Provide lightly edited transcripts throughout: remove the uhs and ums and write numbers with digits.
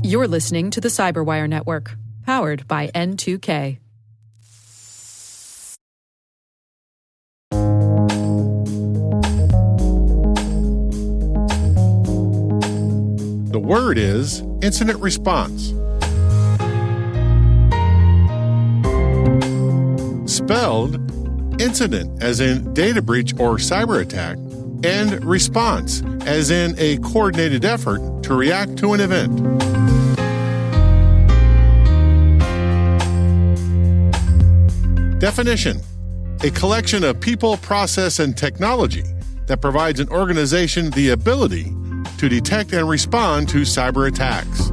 You're listening to the Cyberwire Network, powered by N2K. The word is incident response. Spelled incident, as in data breach or cyber attack, and response, as in a coordinated effort to react to an event. Definition: a collection of people, process, and technology that provides an organization the ability to detect and respond to cyber attacks.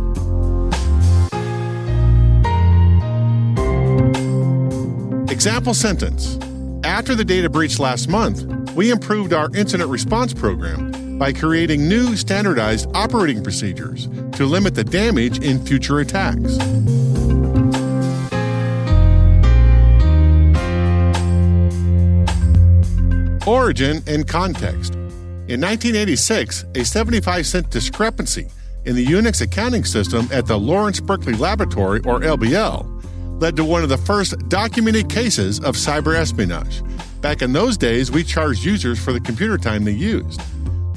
Example sentence: after the data breach last month, we improved our incident response program by creating new standardized operating procedures to limit the damage in future attacks. Origin and context. In 1986, a 75-cent discrepancy in the Unix accounting system at the Lawrence Berkeley Laboratory, or LBL, led to one of the first documented cases of cyber espionage. Back in those days, we charged users for the computer time they used.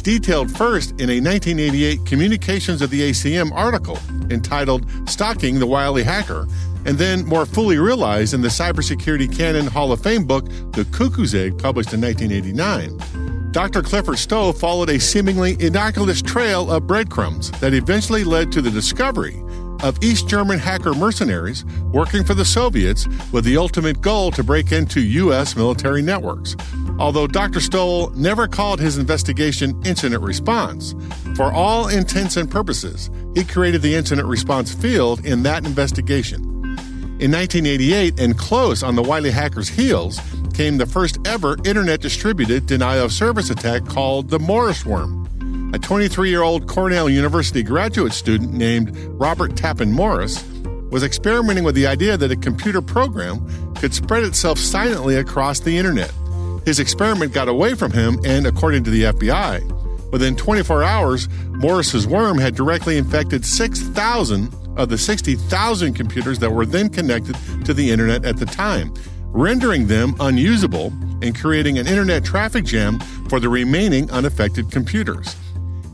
Detailed first in a 1988 Communications of the ACM article entitled Stalking the Wily Hacker, and then more fully realized in the Cybersecurity Canon Hall of Fame book, The Cuckoo's Egg, published in 1989. Dr. Clifford Stowe followed a seemingly innocuous trail of breadcrumbs that eventually led to the discovery of East German hacker mercenaries working for the Soviets with the ultimate goal to break into U.S. military networks. Although Dr. Stoll never called his investigation incident response, for all intents and purposes, he created the incident response field in that investigation. In 1988, and close on the wily hacker's heels, came the first ever internet-distributed denial-of-service attack called the Morris worm. A 23-year-old Cornell University graduate student named Robert Tappan Morris was experimenting with the idea that a computer program could spread itself silently across the internet. His experiment got away from him, and according to the FBI, within 24 hours, Morris's worm had directly infected 6,000 of the 60,000 computers that were then connected to the internet at the time, rendering them unusable and creating an internet traffic jam for the remaining unaffected computers.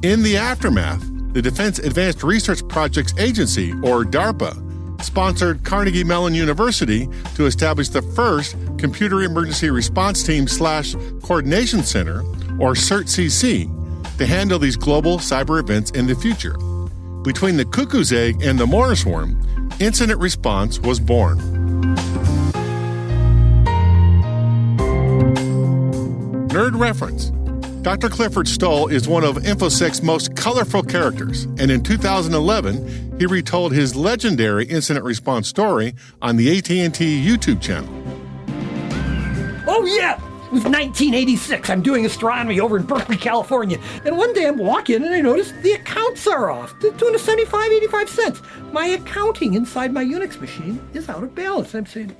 In the aftermath, the Defense Advanced Research Projects Agency, or DARPA, sponsored Carnegie Mellon University to establish the first Computer Emergency Response Team / Coordination Center, or CERT-CC, to handle these global cyber events in the future. Between the Cuckoo's Egg and the Morris worm, incident response was born. Nerd reference. Dr. Clifford Stoll is one of InfoSec's most colorful characters, and in 2011, he retold his legendary incident response story on the AT&T YouTube channel. Oh yeah, it was 1986. I'm doing astronomy over in Berkeley, California, and one day I'm walking and I notice the accounts are off. They're doing 85 cents. My accounting inside my Unix machine is out of balance. I'm saying,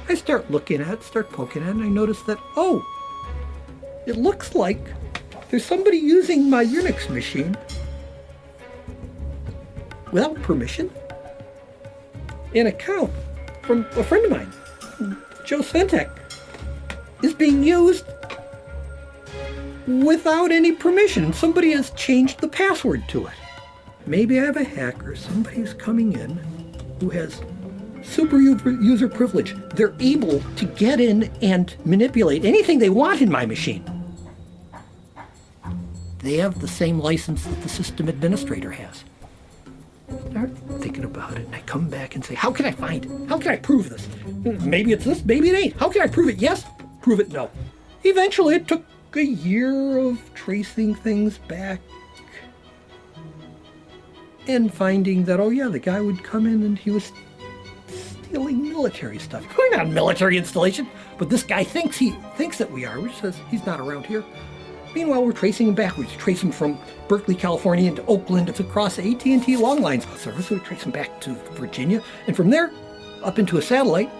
I start looking at it, start poking at it, and I notice that, it looks like there's somebody using my Unix machine without permission. An account from a friend of mine, Joe Sventek, is being used without any permission. Somebody has changed the password to it. Maybe I have a hacker, somebody who's coming in who has super user privilege. They're able to get in and manipulate anything they want in my machine. They have the same license that the system administrator has. I start thinking about it, and I come back and say, how can I find it? How can I prove this? Maybe it's this, maybe it ain't. How can I prove it? Yes, prove it, no. Eventually, it took a year of tracing things back and finding that, the guy would come in and he was stealing military stuff. We're not a military installation, but this guy thinks that we are, which says he's not around here. Meanwhile, we're tracing him backwards. We trace him from Berkeley, California into Oakland. It's across the AT&T long lines service. So we trace him back to Virginia. And from there, up into a satellite.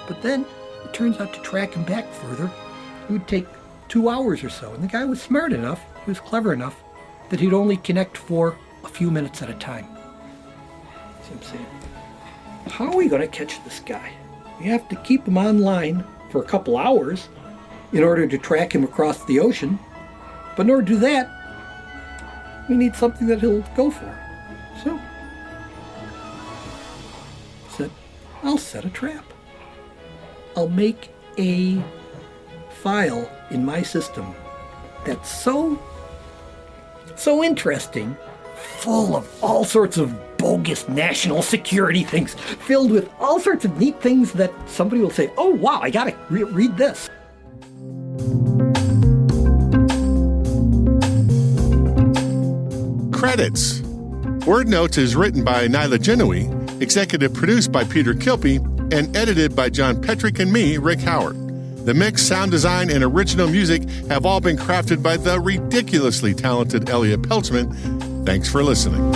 But then, it turns out to track him back further, it would take 2 hours or so. And the guy was smart enough, he was clever enough, that he'd only connect for few minutes at a time. See what I'm saying? How are we going to catch this guy? We have to keep him online for a couple hours in order to track him across the ocean. But in order to do that, we need something that he'll go for. So, I said, I'll set a trap. I'll make a file in my system that's so interesting, full of all sorts of bogus national security things, filled with all sorts of neat things that somebody will say, oh wow, I gotta read this. Credits. Word Notes is written by Nyla Genoe, executive produced by Peter Kilpie, and edited by John Petrick and me, Rick Howard. The mix, sound design, and original music have all been crafted by the ridiculously talented Elliot Peltzman. Thanks for listening.